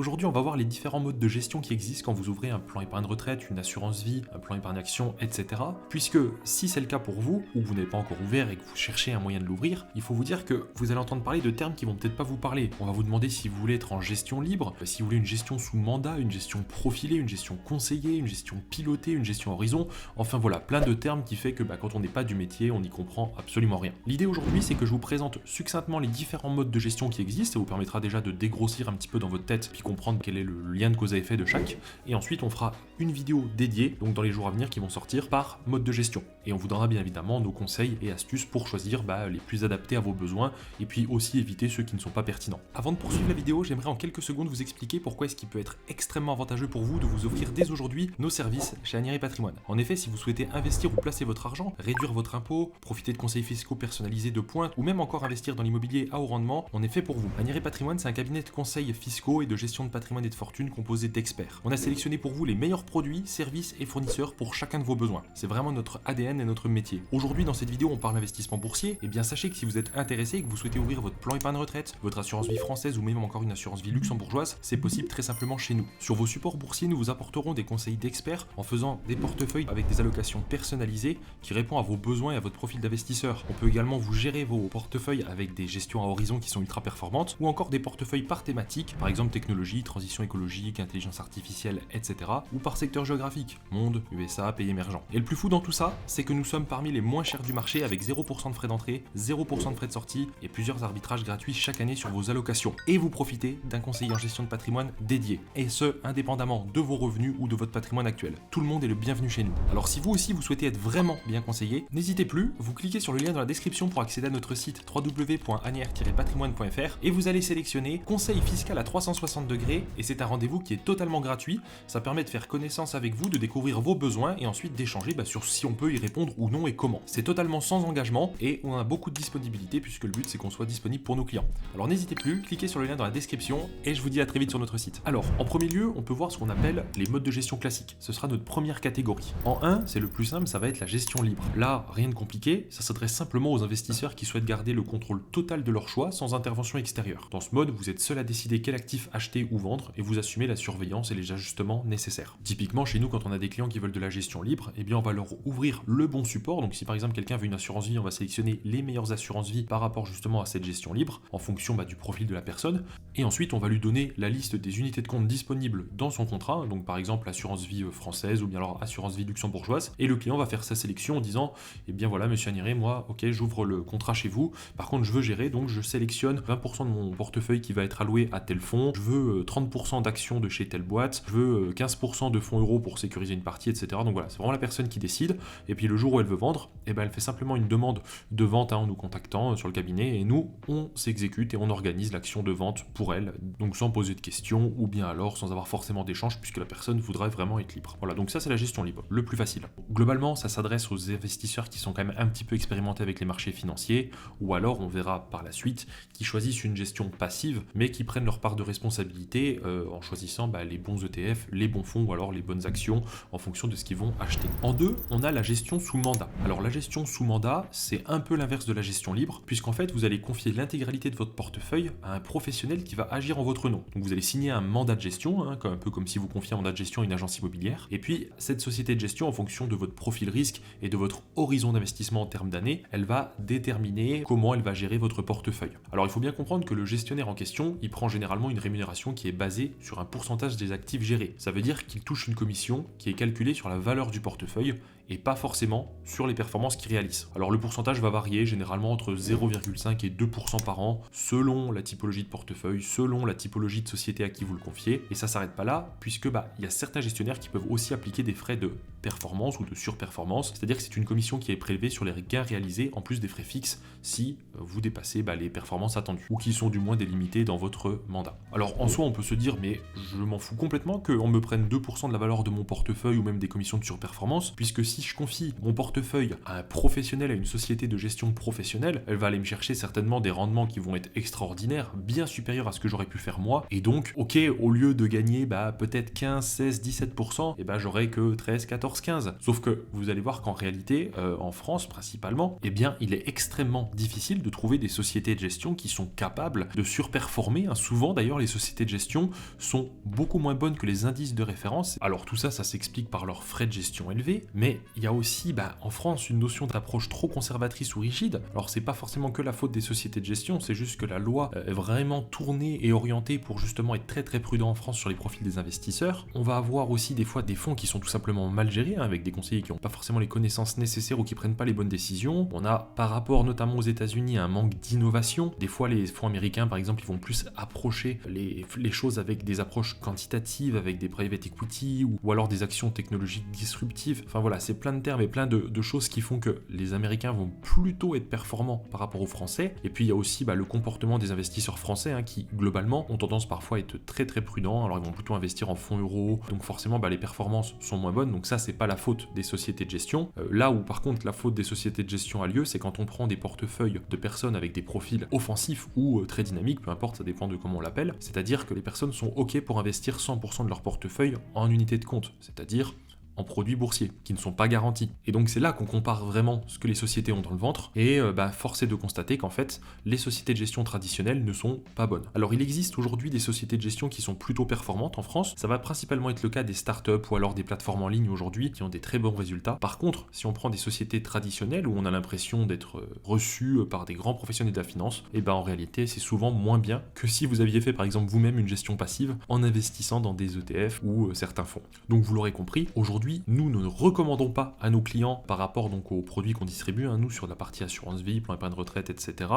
Aujourd'hui, on va voir les différents modes de gestion qui existent quand vous ouvrez un plan épargne retraite, une assurance vie, un plan épargne action, etc. Puisque si c'est le cas pour vous, ou que vous n'avez pas encore ouvert et que vous cherchez un moyen de l'ouvrir, il faut vous dire que vous allez entendre parler de termes qui vont peut-être pas vous parler. On va vous demander si vous voulez être en gestion libre, si vous voulez une gestion sous mandat, une gestion profilée, une gestion conseillée, une gestion pilotée, une gestion horizon, enfin voilà, plein de termes qui fait que quand on n'est pas du métier, on n'y comprend absolument rien. L'idée aujourd'hui, c'est que je vous présente succinctement les différents modes de gestion qui existent, ça vous permettra déjà de dégrossir un petit peu dans votre tête, puis comprendre quel est le lien de cause à effet de chaque, et ensuite on fera une vidéo dédiée, donc dans les jours à venir, qui vont sortir par mode de gestion. Et on vous donnera bien évidemment nos conseils et astuces pour choisir les plus adaptés à vos besoins, et puis aussi éviter ceux qui ne sont pas pertinents. Avant de poursuivre la vidéo, j'aimerais en quelques secondes vous expliquer pourquoi est-ce qu'il peut être extrêmement avantageux pour vous de vous offrir dès aujourd'hui nos services chez Anieri Patrimoine. En effet, si vous souhaitez investir ou placer votre argent, réduire votre impôt, profiter de conseils fiscaux personnalisés de pointe, ou même encore investir dans l'immobilier à haut rendement, on est fait pour vous. Anieri Patrimoine, c'est un cabinet de conseils fiscaux et de gestion de patrimoine et de fortune composé d'experts. On a sélectionné pour vous les meilleurs produits, services et fournisseurs pour chacun de vos besoins. C'est vraiment notre ADN et notre métier. Aujourd'hui, dans cette vidéo, on parle investissement boursier. Et bien, sachez que si vous êtes intéressé et que vous souhaitez ouvrir votre plan épargne retraite, votre assurance vie française ou même encore une assurance vie luxembourgeoise, c'est possible très simplement chez nous. Sur vos supports boursiers, nous vous apporterons des conseils d'experts en faisant des portefeuilles avec des allocations personnalisées qui répondent à vos besoins et à votre profil d'investisseur. On peut également vous gérer vos portefeuilles avec des gestions à horizon qui sont ultra performantes ou encore des portefeuilles par thématique, par exemple technologie, transition écologique, intelligence artificielle, etc. ou par secteur géographique, monde, USA, pays émergents. Et le plus fou dans tout ça, c'est que nous sommes parmi les moins chers du marché avec 0% de frais d'entrée, 0% de frais de sortie et plusieurs arbitrages gratuits chaque année sur vos allocations. Et vous profitez d'un conseiller en gestion de patrimoine dédié. Et ce, indépendamment de vos revenus ou de votre patrimoine actuel. Tout le monde est le bienvenu chez nous. Alors si vous aussi vous souhaitez être vraiment bien conseillé, n'hésitez plus, vous cliquez sur le lien dans la description pour accéder à notre site www.anier-patrimoine.fr et vous allez sélectionner conseil fiscal à 360 degrés et c'est un rendez-vous qui est totalement gratuit. Ça permet de faire connaissance avec vous, de découvrir vos besoins et ensuite d'échanger sur si on peut y répondre ou non et comment. C'est totalement sans engagement et on a beaucoup de disponibilité puisque le but c'est qu'on soit disponible pour nos clients. Alors n'hésitez plus, cliquez sur le lien dans la description et je vous dis à très vite sur notre site. Alors en premier lieu, on peut voir ce qu'on appelle les modes de gestion classiques. Ce sera notre première catégorie. En 1, c'est le plus simple, ça va être la gestion libre. Là, rien de compliqué, ça s'adresse simplement aux investisseurs qui souhaitent garder le contrôle total de leur choix sans intervention extérieure. Dans ce mode, vous êtes seul à décider quel actif acheter ou vendre et vous assumez la surveillance et les ajustements nécessaires. Typiquement, chez nous, quand on a des clients qui veulent de la gestion libre, on va leur ouvrir le bon support. Donc si par exemple quelqu'un veut une assurance vie, on va sélectionner les meilleures assurances vie par rapport justement à cette gestion libre en fonction du profil de la personne. Et ensuite, on va lui donner la liste des unités de compte disponibles dans son contrat. Donc par exemple, assurance vie française ou bien alors assurance vie luxembourgeoise. Et le client va faire sa sélection en disant, voilà, monsieur Anieri, moi, ok, j'ouvre le contrat chez vous. Par contre, je veux gérer, donc je sélectionne 20% de mon portefeuille qui va être alloué à tel fonds. Je veux 30% d'actions de chez telle boîte. Je veux 15% de fonds euros pour sécuriser une partie, etc. Donc voilà, c'est vraiment la personne qui décide. Et puis le jour où elle veut vendre, elle fait simplement une demande de vente en nous contactant sur le cabinet et nous, on s'exécute et on organise l'action de vente pour elle, donc sans poser de questions ou bien alors sans avoir forcément d'échange puisque la personne voudrait vraiment être libre. Voilà, donc ça c'est la gestion libre, le plus facile. Globalement, ça s'adresse aux investisseurs qui sont quand même un petit peu expérimentés avec les marchés financiers ou alors on verra par la suite qui choisissent une gestion passive mais qui prennent leur part de responsabilité en choisissant les bons ETF, les bons fonds ou alors les bonnes actions en fonction de ce qu'ils vont acheter. En 2, on a la gestion sous mandat. Alors la gestion sous mandat, c'est un peu l'inverse de la gestion libre, puisqu'en fait vous allez confier l'intégralité de votre portefeuille à un professionnel qui va agir en votre nom. Donc vous allez signer un mandat de gestion, un peu comme si vous confiez un mandat de gestion à une agence immobilière, et puis cette société de gestion, en fonction de votre profil risque et de votre horizon d'investissement en termes d'années, elle va déterminer comment elle va gérer votre portefeuille. Alors il faut bien comprendre que le gestionnaire en question, il prend généralement une rémunération qui est basée sur un pourcentage des actifs gérés. Ça veut dire qu'il touche une commission qui est calculée sur la valeur du portefeuille et pas forcément sur les performances qu'il réalise. Alors le pourcentage va varier généralement entre 0,5 et 2% par an selon la typologie de portefeuille, selon la typologie de société à qui vous le confiez. Et ça s'arrête pas là puisque il y a certains gestionnaires qui peuvent aussi appliquer des frais de performance ou de surperformance, c'est-à-dire que c'est une commission qui est prélevée sur les gains réalisés en plus des frais fixes si vous dépassez les performances attendues ou qui sont du moins délimitées dans votre mandat. Alors en soi on peut se dire mais je m'en fous complètement qu'on me prenne 2% de la valeur de mon portefeuille ou même des commissions de surperformance puisque si si je confie mon portefeuille à un professionnel, à une société de gestion professionnelle, elle va aller me chercher certainement des rendements qui vont être extraordinaires, bien supérieurs à ce que j'aurais pu faire moi. Et donc, ok, au lieu de gagner peut-être 15, 16, 17%, et j'aurais que 13, 14, 15. Sauf que vous allez voir qu'en réalité, en France principalement, il est extrêmement difficile de trouver des sociétés de gestion qui sont capables de surperformer. Souvent d'ailleurs, les sociétés de gestion sont beaucoup moins bonnes que les indices de référence. Alors tout ça, ça s'explique par leurs frais de gestion élevés, mais il y a aussi en France une notion d'approche trop conservatrice ou rigide. Alors c'est pas forcément que la faute des sociétés de gestion, c'est juste que la loi est vraiment tournée et orientée pour justement être très très prudent en France sur les profils des investisseurs. On va avoir aussi des fois des fonds qui sont tout simplement mal gérés, avec des conseillers qui n'ont pas forcément les connaissances nécessaires ou qui prennent pas les bonnes décisions. On a par rapport notamment aux États-Unis un manque d'innovation. Des fois les fonds américains par exemple, ils vont plus approcher les choses avec des approches quantitatives, avec des private equity ou alors des actions technologiques disruptives. Enfin voilà, c'est plein de termes et plein de choses qui font que les Américains vont plutôt être performants par rapport aux Français. Et puis il y a aussi le comportement des investisseurs français qui globalement ont tendance parfois à être très très prudents. Alors ils vont plutôt investir en fonds euros, donc forcément les performances sont moins bonnes. Donc ça, c'est pas la faute des sociétés de gestion. Là où par contre la faute des sociétés de gestion a lieu, c'est quand on prend des portefeuilles de personnes avec des profils offensifs ou très dynamiques, peu importe, ça dépend de comment on l'appelle. C'est-à-dire que les personnes sont OK pour investir 100% de leur portefeuille en unité de compte, c'est-à-dire en produits boursiers qui ne sont pas garantis. Et donc c'est là qu'on compare vraiment ce que les sociétés ont dans le ventre et force est de constater qu'en fait les sociétés de gestion traditionnelles ne sont pas bonnes. Alors il existe aujourd'hui des sociétés de gestion qui sont plutôt performantes en France, ça va principalement être le cas des startups ou alors des plateformes en ligne aujourd'hui qui ont des très bons résultats. Par contre, si on prend des sociétés traditionnelles où on a l'impression d'être reçu par des grands professionnels de la finance, en réalité c'est souvent moins bien que si vous aviez fait par exemple vous-même une gestion passive en investissant dans des ETF ou certains fonds. Donc vous l'aurez compris, aujourd'hui nous ne recommandons pas à nos clients par rapport donc aux produits qu'on distribue, nous sur la partie assurance vie, plan épargne retraite, etc.,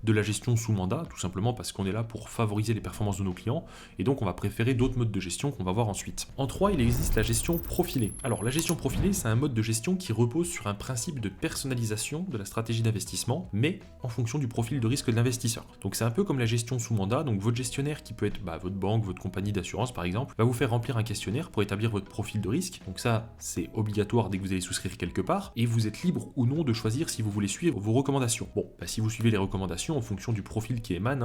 de la gestion sous mandat, tout simplement parce qu'on est là pour favoriser les performances de nos clients et donc on va préférer d'autres modes de gestion qu'on va voir ensuite. En 3, il existe la gestion profilée. Alors la gestion profilée, c'est un mode de gestion qui repose sur un principe de personnalisation de la stratégie d'investissement, mais en fonction du profil de risque de l'investisseur. Donc c'est un peu comme la gestion sous mandat, donc votre gestionnaire qui peut être votre banque, votre compagnie d'assurance par exemple, va vous faire remplir un questionnaire pour établir votre profil de risque. Donc ça, c'est obligatoire dès que vous allez souscrire quelque part, et vous êtes libre ou non de choisir si vous voulez suivre vos recommandations. Bon, si vous suivez les recommandations en fonction du profil qui émane,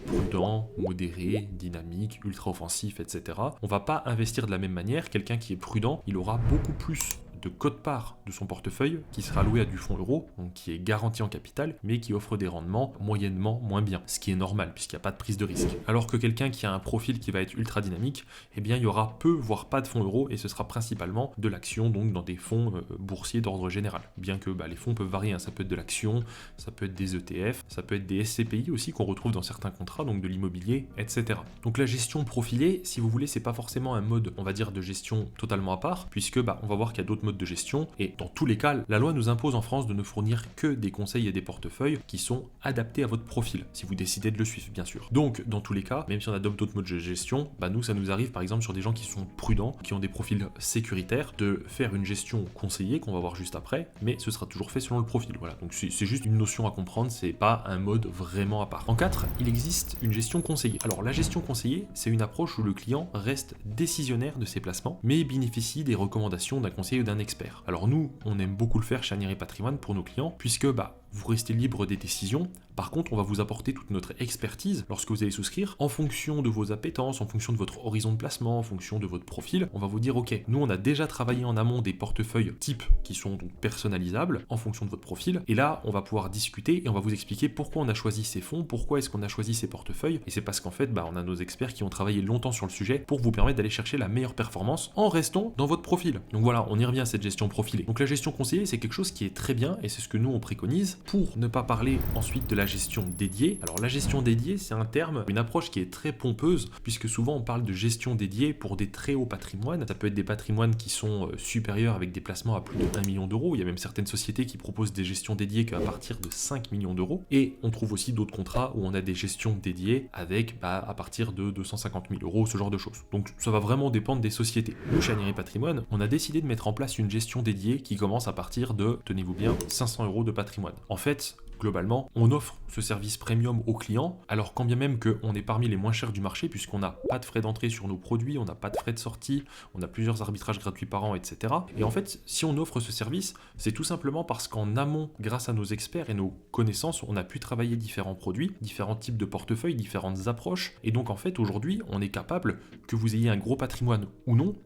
prudent, modéré, dynamique, ultra offensif, etc., on va pas investir de la même manière. Quelqu'un qui est prudent, il aura beaucoup plus de quote-part de son portefeuille qui sera alloué à du fonds euro, donc qui est garanti en capital, mais qui offre des rendements moyennement moins bien, ce qui est normal puisqu'il n'y a pas de prise de risque. Alors que quelqu'un qui a un profil qui va être ultra dynamique, il y aura peu voire pas de fonds euro et ce sera principalement de l'action, donc dans des fonds boursiers d'ordre général. Bien que les fonds peuvent varier, ça peut être de l'action, ça peut être des ETF, ça peut être des SCPI aussi qu'on retrouve dans certains contrats, donc de l'immobilier, etc. Donc la gestion profilée, si vous voulez, c'est pas forcément un mode, on va dire, de gestion totalement à part, puisque on va voir qu'il y a d'autres modes de gestion, et dans tous les cas, la loi nous impose en France de ne fournir que des conseils et des portefeuilles qui sont adaptés à votre profil, si vous décidez de le suivre, bien sûr. Donc, dans tous les cas, même si on adopte d'autres modes de gestion, nous, ça nous arrive par exemple sur des gens qui sont prudents, qui ont des profils sécuritaires, de faire une gestion conseillée, qu'on va voir juste après, mais ce sera toujours fait selon le profil. Voilà, donc c'est juste une notion à comprendre, c'est pas un mode vraiment à part. En 4, il existe une gestion conseillée. Alors, la gestion conseillée, c'est une approche où le client reste décisionnaire de ses placements, mais bénéficie des recommandations d'un conseiller ou d'un expert. Alors nous, on aime beaucoup le faire chez Anieri Patrimoine pour nos clients, puisque vous restez libre des décisions. Par contre, on va vous apporter toute notre expertise lorsque vous allez souscrire, en fonction de vos appétences, en fonction de votre horizon de placement, en fonction de votre profil. On va vous dire, ok, nous on a déjà travaillé en amont des portefeuilles types qui sont donc personnalisables en fonction de votre profil. Et là, on va pouvoir discuter et on va vous expliquer pourquoi on a choisi ces fonds, pourquoi est-ce qu'on a choisi ces portefeuilles. Et c'est parce qu'en fait, on a nos experts qui ont travaillé longtemps sur le sujet pour vous permettre d'aller chercher la meilleure performance en restant dans votre profil. Donc voilà, on y revient à cette gestion profilée. Donc la gestion conseillée, c'est quelque chose qui est très bien et c'est ce que nous on préconise. Pour ne pas parler ensuite de la gestion dédiée. Alors la gestion dédiée, c'est un terme, une approche qui est très pompeuse, puisque souvent on parle de gestion dédiée pour des très hauts patrimoines. Ça peut être des patrimoines qui sont supérieurs avec des placements à plus de 1 million d'euros. Il y a même certaines sociétés qui proposent des gestions dédiées qu'à partir de 5 millions d'euros. Et on trouve aussi d'autres contrats où on a des gestions dédiées avec à partir de 250 000 euros, ce genre de choses. Donc ça va vraiment dépendre des sociétés. Nous, chez Anieri Patrimoine, on a décidé de mettre en place une gestion dédiée qui commence à partir de, tenez-vous bien, 500 euros de patrimoine. En fait, globalement, on offre ce service premium aux clients, alors quand bien même qu'on est parmi les moins chers du marché, puisqu'on n'a pas de frais d'entrée sur nos produits, on n'a pas de frais de sortie, on a plusieurs arbitrages gratuits par an, etc. Et en fait, si on offre ce service, c'est tout simplement parce qu'en amont, grâce à nos experts et nos connaissances, on a pu travailler différents produits, différents types de portefeuilles, différentes approches. Et donc en fait, aujourd'hui, on est capable, que vous ayez un gros patrimoine ou non,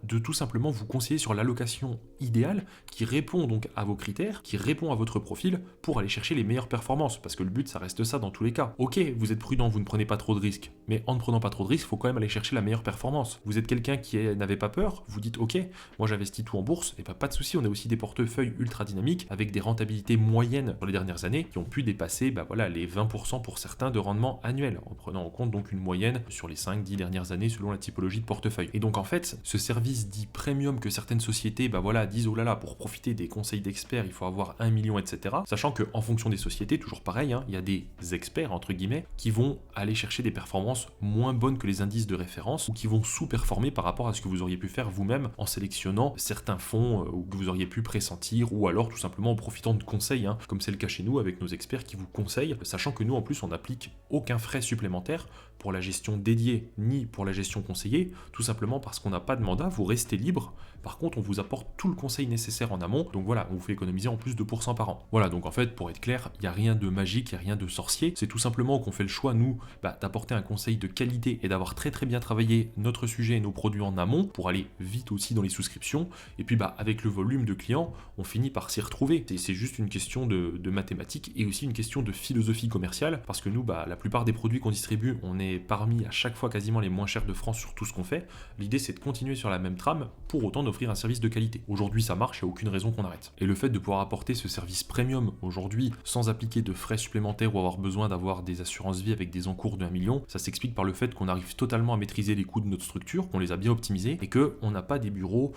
de tout simplement vous conseiller sur l'allocation idéale qui répond donc à vos critères, qui répond à votre profil pour aller chercher les meilleures performances. Parce que le but, ça reste ça dans tous les cas. Ok, vous êtes prudent, vous ne prenez pas trop de risques, mais en ne prenant pas trop de risques, il faut quand même aller chercher la meilleure performance. Vous êtes quelqu'un qui n'avait pas peur, vous dites ok, moi j'investis tout en bourse, et pas de souci, on a aussi des portefeuilles ultra dynamiques avec des rentabilités moyennes sur les dernières années qui ont pu dépasser les 20% pour certains de rendement annuel, en prenant en compte donc une moyenne sur les 5-10 dernières années selon la typologie de portefeuille. Et donc en fait, ce service dit premium que certaines sociétés disent oh là là, pour profiter des conseils d'experts, il faut avoir 1 million, etc. Sachant qu'en fonction des sociétés, toujours pareil, il y a des experts, entre guillemets, qui vont aller chercher des performances moins bonnes que les indices de référence ou qui vont sous-performer par rapport à ce que vous auriez pu faire vous-même en sélectionnant certains fonds ou que vous auriez pu pressentir ou alors tout simplement en profitant de conseils, comme c'est le cas chez nous avec nos experts qui vous conseillent, sachant que nous en plus on n'applique aucun frais supplémentaire pour la gestion dédiée ni pour la gestion conseillée, tout simplement parce qu'on n'a pas de mandat, vous restez libre. Par contre, on vous apporte tout le conseil nécessaire en amont, donc voilà, on vous fait économiser en plus 2% par an. Voilà, donc en fait, pour être clair, il n'y a rien de magique, il n'y a rien de sorcier, c'est tout simplement qu'on fait le choix, nous, d'apporter un conseil de qualité et d'avoir très très bien travaillé notre sujet et nos produits en amont pour aller vite aussi dans les souscriptions, et puis avec le volume de clients, on finit par s'y retrouver. C'est juste une question de mathématiques et aussi une question de philosophie commerciale, parce que nous, la plupart des produits qu'on distribue, on est parmi à chaque fois quasiment les moins chers de France sur tout ce qu'on fait. L'idée, c'est de continuer sur la même trame, pour autant d'offrir un service de qualité. Aujourd'hui, ça marche, il n'y a aucune raison qu'on arrête. Et le fait de pouvoir apporter ce service premium aujourd'hui, sans appliquer de frais supplémentaires ou avoir besoin d'avoir des assurances vie avec des encours de 1 million, ça s'explique par le fait qu'on arrive totalement à maîtriser les coûts de notre structure, qu'on les a bien optimisés et qu'on n'a pas des bureaux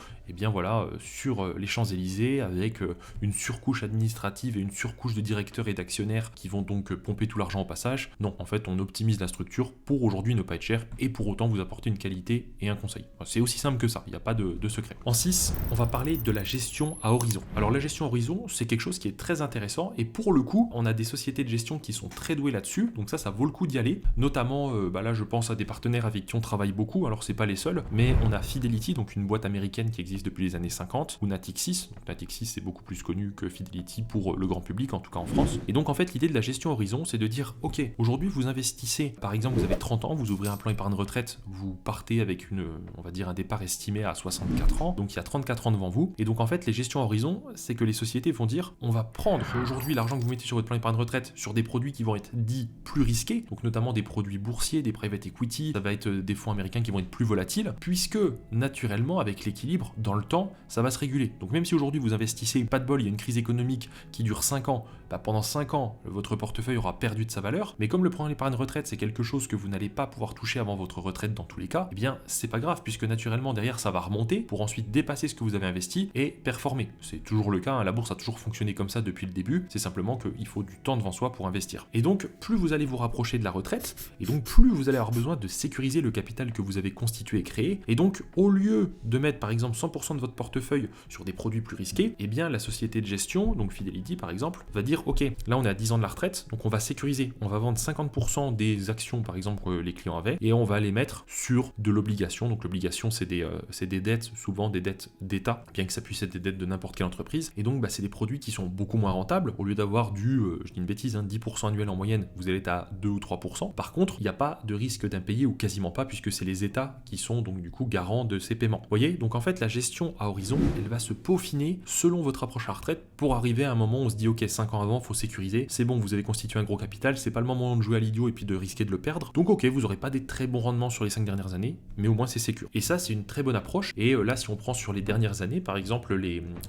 sur les Champs-Élysées avec une surcouche administrative et une surcouche de directeurs et d'actionnaires qui vont donc pomper tout l'argent au passage. Non, en fait, on optimise la structure pour aujourd'hui ne pas être cher et pour autant vous apporter une qualité et un conseil. C'est aussi simple que ça, il n'y a pas de secret. En 6, on va parler de la gestion à horizon. Alors la gestion à horizon, c'est quelque chose qui est très intéressant et pour le coup, on a des sociétés de gestion qui sont très douées là-dessus, donc ça vaut le coup d'y aller. Notamment, là je pense à des partenaires avec qui on travaille beaucoup, alors c'est pas les seuls, mais on a Fidelity, donc une boîte américaine qui existe depuis les années 50, ou Natixis. Donc Natixis c'est beaucoup plus connu que Fidelity pour le grand public, en tout cas en France. Et donc en fait l'idée de la gestion horizon, c'est de dire ok, aujourd'hui vous investissez, par exemple vous avez 30 ans, vous ouvrez un plan épargne retraite, vous partez avec un départ estimé à 64 ans, donc il y a 34 ans devant vous. Et donc en fait les gestions à horizon, c'est que les sociétés vont dire on va prendre aujourd'hui l'argent que vous mettez sur votre plan épargne retraite sur des produits qui vont être dits plus risqués, donc notamment des produits boursiers, des private equity, ça va être des fonds américains qui vont être plus volatiles, puisque naturellement avec l'équilibre dans le temps ça va se réguler. Donc même si aujourd'hui vous investissez, pas de bol, il y a une crise économique qui dure 5 ans, pendant 5 ans votre portefeuille aura perdu de sa valeur, mais comme le plan épargne retraite c'est quelque chose que vous n'allez pas pouvoir toucher avant votre retraite dans tous les cas, eh bien c'est pas grave puisque naturellement derrière ça va remonter pour ensuite dépasser ce que vous avez investi et performer. C'est toujours le cas, la bourse a toujours fonctionné comme ça depuis le début, c'est simplement qu'il faut du temps devant soi pour investir. Et donc plus vous allez vous rapprocher de la retraite, et donc plus vous allez avoir besoin de sécuriser le capital que vous avez constitué et créé, et donc au lieu de mettre par exemple 100% de votre portefeuille sur des produits plus risqués, eh bien la société de gestion, donc Fidelity par exemple, va dire ok, là on est à 10 ans de la retraite, donc on va sécuriser, on va vendre 50% des actions par exemple que les clients avaient, et on va les mettre sur de l'obligation. Donc l'obligation c'est des dettes, souvent des dettes d'État, bien que ça puisse être des dettes de n'importe quelle entreprise, et donc c'est des produits qui sont beaucoup moins rentables. Au lieu d'avoir je dis une bêtise, 10% annuel en moyenne, vous allez être à 2 ou 3%. Par contre, il n'y a pas de risque d'impayé ou quasiment pas, puisque c'est les États qui sont donc du coup garants de ces paiements. Vous voyez, donc en fait la gestion à horizon, elle va se peaufiner selon votre approche à la retraite pour arriver à un moment où on se dit ok, 5 ans avant, faut sécuriser, c'est bon, vous avez constitué un gros capital, c'est pas le moment de jouer à l'idiot et puis de risquer de le perdre. Donc ok, vous n'aurez pas des très bons rendements sur les 5 dernières années, mais au moins c'est sécure. Et ça, c'est une très bonne approche. Et là, si on prend sur les dernières années, par exemple,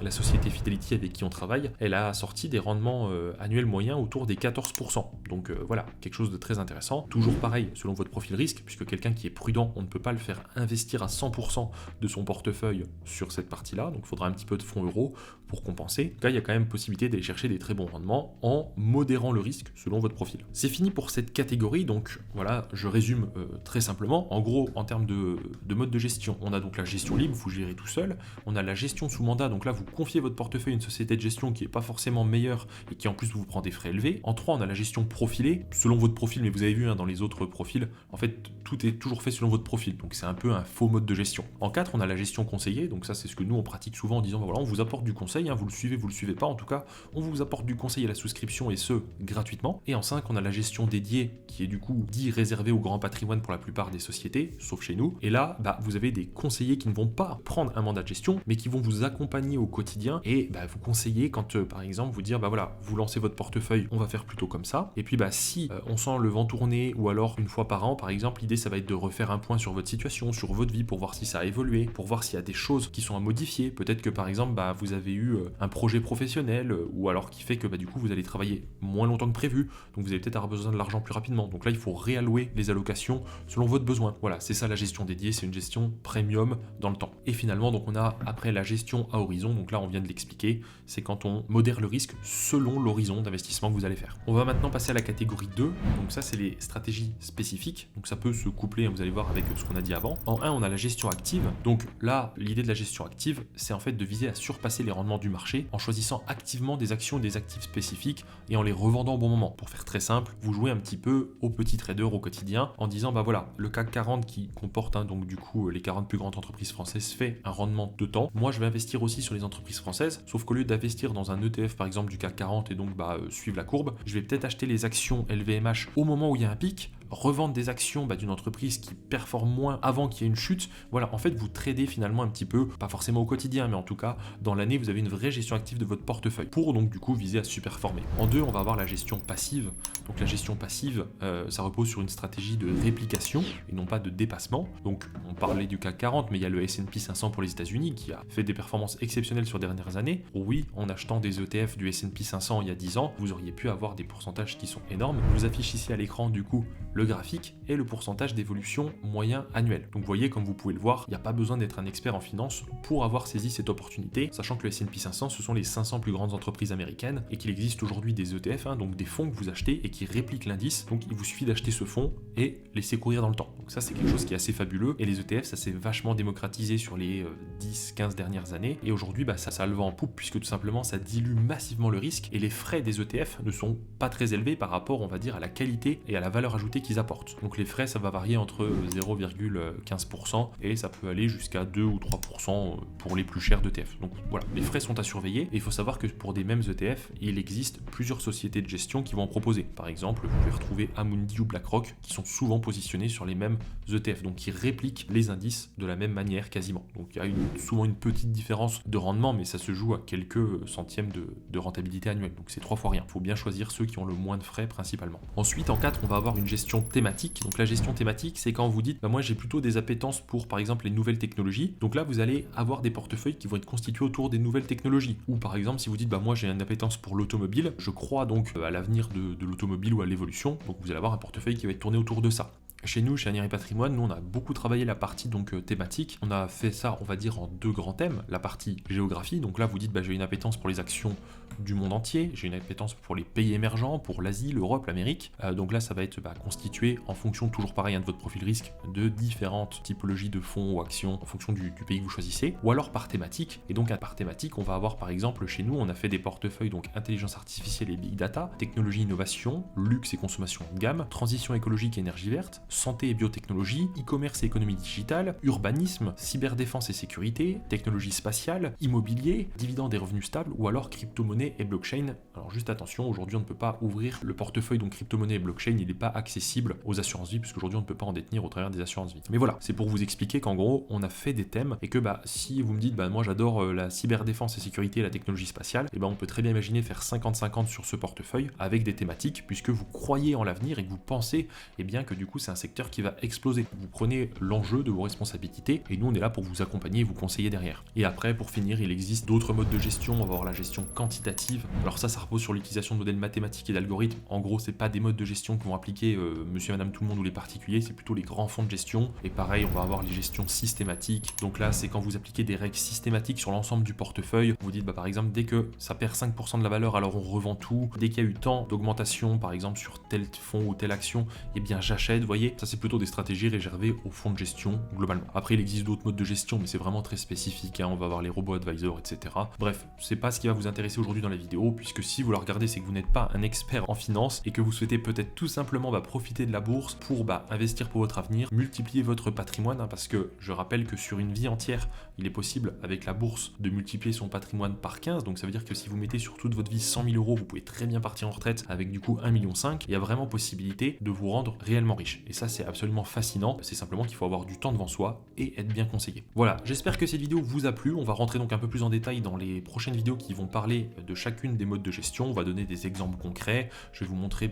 la société Fidelity avec qui on travaille, elle a sorti des rendements annuels moyens autour des 14%. Donc voilà, quelque chose de très intéressant. Toujours pareil, selon votre profil risque, puisque quelqu'un qui est prudent, on ne peut pas le faire investir à 100% de son portefeuille sur cette partie-là. Donc il faudra un petit peu de fonds euros pour compenser. En tout cas, il y a quand même possibilité d'aller chercher des très bons rendements simplement en modérant le risque selon votre profil. C'est fini pour cette catégorie, donc voilà, je résume très simplement. En gros, en termes de mode de gestion, on a donc la gestion libre, vous gérez tout seul. On a la gestion sous mandat, donc là vous confiez votre portefeuille à une société de gestion qui n'est pas forcément meilleure et qui en plus vous prend des frais élevés. En 3, on a la gestion profilée, selon votre profil, mais vous avez vu dans les autres profils, en fait tout est toujours fait selon votre profil, donc c'est un peu un faux mode de gestion. En 4, on a la gestion conseillée, donc ça c'est ce que nous on pratique souvent en disant voilà, on vous apporte du conseil, vous le suivez pas, en tout cas on vous apporte du conseil à la souscription et ce gratuitement. Et en 5, on a la gestion dédiée qui est du coup dit réservée au grand patrimoine pour la plupart des sociétés, sauf chez nous. Et là, vous avez des conseillers qui ne vont pas prendre un mandat de gestion, mais qui vont vous accompagner au quotidien et vous conseiller quand par exemple vous dire voilà, vous lancez votre portefeuille, on va faire plutôt comme ça. Et puis si on sent le vent tourner ou alors une fois par an par exemple, l'idée ça va être de refaire un point sur votre situation, sur votre vie pour voir si ça a évolué, pour voir s'il y a des choses qui sont à modifier. Peut-être que par exemple vous avez eu un projet professionnel ou alors qui fait que du coup vous allez travailler moins longtemps que prévu, donc vous allez peut-être avoir besoin de l'argent plus rapidement. Donc là il faut réallouer les allocations selon votre besoin. Voilà, c'est ça la gestion dédiée, c'est une gestion premium dans le temps. Et finalement donc on a après la gestion à horizon, donc là on vient de l'expliquer, c'est quand on modère le risque selon l'horizon d'investissement que vous allez faire. On va maintenant passer à la catégorie 2, donc ça c'est les stratégies spécifiques, donc ça peut se coupler, vous allez voir avec ce qu'on a dit avant. En 1 on a la gestion active, donc là l'idée de la gestion active c'est en fait de viser à surpasser les rendements du marché en choisissant activement des actions et des actifs spécifiques et en les revendant au bon moment. Pour faire très simple, vous jouez un petit peu au petit trader au quotidien en disant voilà, le CAC 40 qui comporte donc du coup les 40 plus grandes entreprises françaises fait un rendement de temps. Moi je vais investir aussi sur les entreprises françaises, sauf qu'au lieu d'investir dans un ETF par exemple du CAC 40 et donc suivre la courbe, je vais peut-être acheter les actions LVMH au moment où il y a un pic, revendre des actions d'une entreprise qui performe moins avant qu'il y ait une chute. Voilà, en fait vous tradez finalement un petit peu, pas forcément au quotidien, mais en tout cas dans l'année vous avez une vraie gestion active de votre portefeuille pour donc du coup viser à surperformer. En 2 on va avoir la gestion passive. Donc la gestion passive ça repose sur une stratégie de réplication et non pas de dépassement. Donc on parlait du CAC 40, mais il y a le S&P 500 pour les États-Unis qui a fait des performances exceptionnelles sur les dernières années. Oui, en achetant des ETF du S&P 500 il y a 10 ans, vous auriez pu avoir des pourcentages qui sont énormes. Je vous affiche ici à l'écran du coup le graphique et le pourcentage d'évolution moyen annuel. Donc vous voyez, comme vous pouvez le voir, il n'y a pas besoin d'être un expert en finance pour avoir saisi cette opportunité, sachant que le S&P 500 ce sont les 500 plus grandes entreprises américaines et qu'il existe aujourd'hui des ETF, donc des fonds que vous achetez et qui répliquent l'indice. Donc il vous suffit d'acheter ce fonds et laisser courir dans le temps. Donc ça c'est quelque chose qui est assez fabuleux et les ETF ça s'est vachement démocratisé sur les 10-15 dernières années et aujourd'hui ça le vend en poupe puisque tout simplement ça dilue massivement le risque et les frais des ETF ne sont pas très élevés par rapport on va dire à la qualité et à la valeur ajoutée qu'ils apportent. Donc les frais ça va varier entre 0,15% et ça peut aller jusqu'à 2 ou 3% pour les plus chers d'ETF. Donc voilà, les frais sont à surveiller et il faut savoir que pour des mêmes ETF il existe plusieurs sociétés de gestion qui vont en proposer. Par exemple vous pouvez retrouver Amundi ou BlackRock qui sont souvent positionnés sur les mêmes ETF, donc qui répliquent les indices de la même manière quasiment. Donc il y a souvent une petite différence de rendement, mais ça se joue à quelques centièmes de rentabilité annuelle, donc c'est 3 fois rien. Il faut bien choisir ceux qui ont le moins de frais principalement. Ensuite en 4 on va avoir une gestion thématique. Donc la gestion thématique c'est quand vous dites moi j'ai plutôt des appétences pour par exemple les nouvelles technologies, donc là vous allez avoir des portefeuilles qui vont être constitués autour des nouvelles technologies. Ou par exemple si vous dites moi j'ai une appétence pour l'automobile, je crois donc à l'avenir de l'automobile ou à l'évolution, donc vous allez avoir un portefeuille qui va être tourné autour de ça. Chez nous, chez Anieri Patrimoine, nous on a beaucoup travaillé la partie thématique. On a fait ça, on va dire, en 2 grands thèmes. La partie géographie, donc là vous dites j'ai une appétence pour les actions du monde entier, j'ai une appétence pour les pays émergents, pour l'Asie, l'Europe, l'Amérique. Donc là ça va être constitué en fonction, toujours pareil, de votre profil risque, de différentes typologies de fonds ou actions en fonction du pays que vous choisissez, ou alors par thématique. Et donc par thématique, on va avoir par exemple chez nous, on a fait des portefeuilles intelligence artificielle et big data, technologie innovation, luxe et consommation haut de gamme, transition écologique et énergie verte, santé et biotechnologie, e-commerce et économie digitale, urbanisme, cyberdéfense et sécurité, technologie spatiale, immobilier, dividendes et revenus stables, ou alors crypto-monnaie et blockchain. Alors juste attention, aujourd'hui on ne peut pas ouvrir le portefeuille crypto-monnaie et blockchain, il n'est pas accessible aux assurances-vie, puisqu'aujourd'hui on ne peut pas en détenir au travers des assurances-vie. Mais voilà, c'est pour vous expliquer qu'en gros on a fait des thèmes et que si vous me dites moi j'adore la cyberdéfense et sécurité et la technologie spatiale, et on peut très bien imaginer faire 50-50 sur ce portefeuille avec des thématiques, puisque vous croyez en l'avenir et que vous pensez que du coup c'est un secteur qui va exploser. Vous prenez l'enjeu de vos responsabilités et nous on est là pour vous accompagner et vous conseiller derrière. Et après, pour finir, il existe d'autres modes de gestion. On va avoir la gestion quantitative. Alors ça repose sur l'utilisation de modèles mathématiques et d'algorithmes. En gros, c'est pas des modes de gestion que vont appliquer monsieur et madame tout le monde ou les particuliers, c'est plutôt les grands fonds de gestion. Et pareil, on va avoir les gestions systématiques. Donc là, c'est quand vous appliquez des règles systématiques sur l'ensemble du portefeuille. Vous dites, par exemple, dès que ça perd 5% de la valeur, alors on revend tout. Dès qu'il y a eu tant d'augmentation, par exemple, sur tel fonds ou telle action, eh bien j'achète, vous voyez. Ça, c'est plutôt des stratégies réservées aux fonds de gestion, globalement. Après, il existe d'autres modes de gestion, mais c'est vraiment très spécifique, hein. On va avoir les robots advisors, etc. Bref, c'est pas ce qui va vous intéresser aujourd'hui dans la vidéo, puisque si vous la regardez, c'est que vous n'êtes pas un expert en finance et que vous souhaitez peut-être tout simplement profiter de la bourse pour investir pour votre avenir, multiplier votre patrimoine, hein, parce que je rappelle que sur une vie entière, il est possible avec la bourse de multiplier son patrimoine par 15, donc ça veut dire que si vous mettez sur toute votre vie 100 000 euros, vous pouvez très bien partir en retraite avec du coup 1,5 million. Il y a vraiment possibilité de vous rendre réellement riche. Et ça, c'est absolument fascinant. C'est simplement qu'il faut avoir du temps devant soi et être bien conseillé. Voilà, j'espère que cette vidéo vous a plu. On va rentrer donc un peu plus en détail dans les prochaines vidéos qui vont parler de chacune des modes de gestion. On va donner des exemples concrets. Je vais vous montrer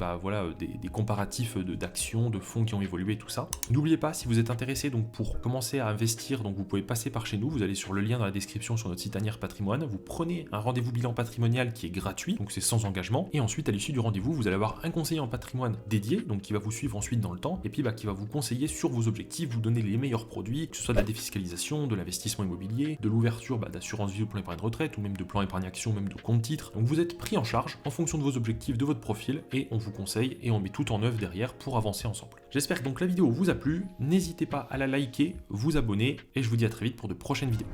des comparatifs d'actions, de fonds qui ont évolué, tout ça. N'oubliez pas, si vous êtes intéressé donc pour commencer à investir, donc vous pouvez passer par chez nous. Vous allez sur le lien dans la description sur notre site Anière Patrimoine. Vous prenez un rendez-vous bilan patrimonial qui est gratuit, donc c'est sans engagement. Et ensuite, à l'issue du rendez-vous, vous allez avoir un conseiller en patrimoine dédié, donc qui va vous suivre ensuite dans le temps, et puis qui va vous conseiller sur vos objectifs, vous donner les meilleurs produits, que ce soit de la défiscalisation, de l'investissement immobilier, de l'ouverture d'assurance vie ou plan épargne retraite, ou même de plan épargne action, même de compte titre. Donc vous êtes pris en charge en fonction de vos objectifs, de votre profil, et on vous conseille et on met tout en œuvre derrière pour avancer ensemble. J'espère que donc la vidéo vous a plu, n'hésitez pas à la liker, vous abonner, et je vous dis à très vite pour de prochaines vidéos.